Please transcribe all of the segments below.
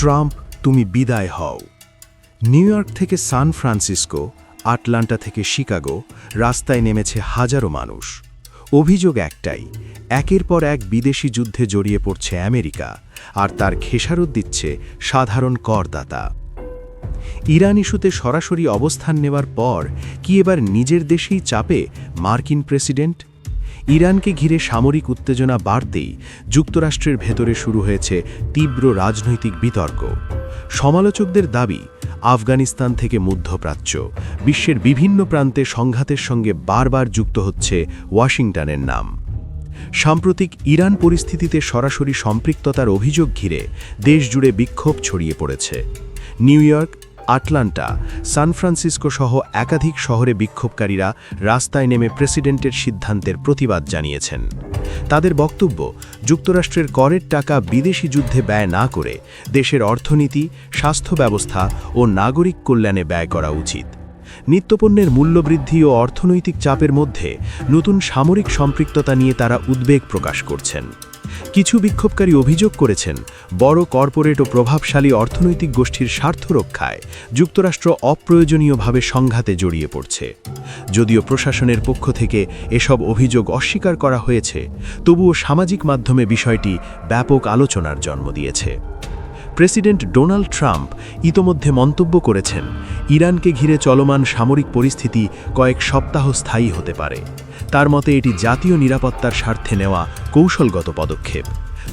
Trump তুমি বিদায় হও। নিউ ইয়র্ক থেকে সান ফ্রান্সিসকো, আটলান্টা থেকে শিকাগো রাস্তায় নেমেছে হাজারো মানুষ। অভিযোগ একটাই, একের পর এক বিদেশি যুদ্ধে জড়িয়ে পড়ছে আমেরিকা, আর তার খেসারত দিচ্ছে সাধারণ করদাতা। ইরান ইস্যুতে সরাসরি অবস্থান নেওয়ার পর কি এবার নিজের দেশেই চাপে মার্কিন প্রেসিডেন্ট? ইরানকে ঘিরে সামরিক উত্তেজনা বাড়তেই যুক্তরাষ্ট্রের ভেতরে শুরু হয়েছে তীব্র রাজনৈতিক বিতর্ক। সমালোচকদের দাবি, আফগানিস্তান থেকে মধ্যপ্রাচ্য, বিশ্বের বিভিন্ন প্রান্তে সংঘাতের সঙ্গে বারবার যুক্ত হচ্ছে ওয়াশিংটনের নাম। সাম্প্রতিক ইরান পরিস্থিতিতে সরাসরি সম্পৃক্ততার অভিযোগ ঘিরে দেশজুড়ে বিক্ষোভ ছড়িয়ে পড়েছে। New York, Atlanta, San Francisco সহ একাধিক শহরে বিক্ষোভকারীরা রাস্তায় নেমে প্রেসিডেন্টের সিদ্ধান্তের প্রতিবাদ জানিয়েছেন। তাদের বক্তব্য, যুক্তরাষ্ট্রের করের টাকা বিদেশি যুদ্ধে ব্যয় না করে দেশের অর্থনীতি, স্বাস্থ্য ব্যবস্থা ও নাগরিক কল্যাণে ব্যয় করা উচিত। নিত্যপণ্যের মূল্যবৃদ্ধি ও অর্থনৈতিক চাপের মধ্যে নতুন সামরিক সম্পৃক্ততা নিয়ে তারা উদ্বেগ প্রকাশ করছেন। কিছু বিক্ষোভকারী অভিযোগ করেছেন, বড় কর্পোরেট ও প্রভাবশালী অর্থনৈতিক গোষ্ঠীর স্বার্থ রক্ষায় যুক্তরাষ্ট্র অপ্রয়োজনীয়ভাবে সংঘাতে জড়িয়ে পড়ছে। যদিও প্রশাসনের পক্ষ থেকে এসব অভিযোগ অস্বীকার করা হয়েছে, তবুও সামাজিক মাধ্যমে বিষয়টি ব্যাপক আলোচনার জন্ম দিয়েছে। প্রেসিডেন্ট ডোনাল্ড ট্রাম্প ইতোমধ্যে মন্তব্য করেছেন, ইরানকে ঘিরে চলমান সামরিক পরিস্থিতি কয়েক সপ্তাহ স্থায়ী হতে পারে। তার মতে এটি জাতীয় নিরাপত্তার স্বার্থে নেওয়া কৌশলগত পদক্ষেপ।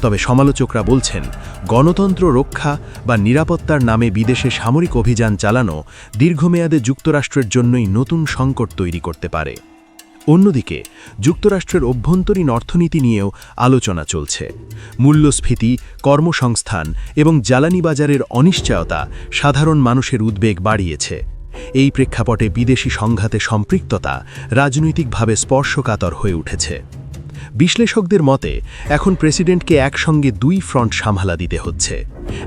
তবে সমালোচকরা বলছেন, গণতন্ত্র রক্ষা বা নিরাপত্তার নামে বিদেশে সামরিক অভিযান চালানো দীর্ঘমেয়াদে যুক্তরাষ্ট্রের জন্যই নতুন সংকট তৈরি করতে পারে। অন্যদিকে যুক্তরাষ্ট্রের অভ্যন্তরীণ অর্থনীতি নিয়েও আলোচনা চলছে। মূল্যস্ফীতি, কর্মসংস্থান এবং জ্বালানি বাজারের অনিশ্চয়তা সাধারণ মানুষের উদ্বেগ বাড়িয়েছে। এই প্রেক্ষাপটে বিদেশি সংঘাতে সম্পৃক্ততা রাজনৈতিকভাবে স্পর্শকাতর হয়ে উঠেছে। বিশ্লেষকদের মতে এখন প্রেসিডেন্টকে একসঙ্গে দুই ফ্রন্ট সামলা দিতে হচ্ছে।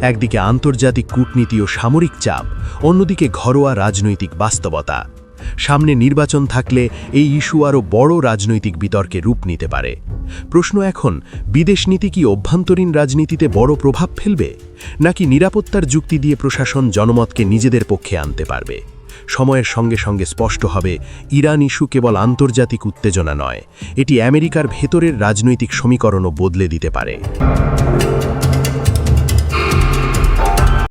একদিকে আন্তর্জাতিক কূটনীতি ও সামরিক চাপ, অন্যদিকে ঘরোয়া রাজনৈতিক বাস্তবতা। সামনে নির্বাচন থাকলে এই ইস্যু আরও বড় রাজনৈতিক বিতর্কে রূপ নিতে পারে। প্রশ্ন এখন, বিদেশ নীতি কি অভ্যন্তরীণ রাজনীতিতে বড় প্রভাব ফেলবে, নাকি নিরাপত্তার যুক্তি দিয়ে প্রশাসন জনমতকে নিজেদের পক্ষে আনতে পারবে? সময়ের সঙ্গে সঙ্গে স্পষ্ট হবে, ইরান ইস্যু কেবল আন্তর্জাতিক উত্তেজনা নয়, এটি আমেরিকার ভেতরের রাজনৈতিক সমীকরণও বদলে দিতে পারে।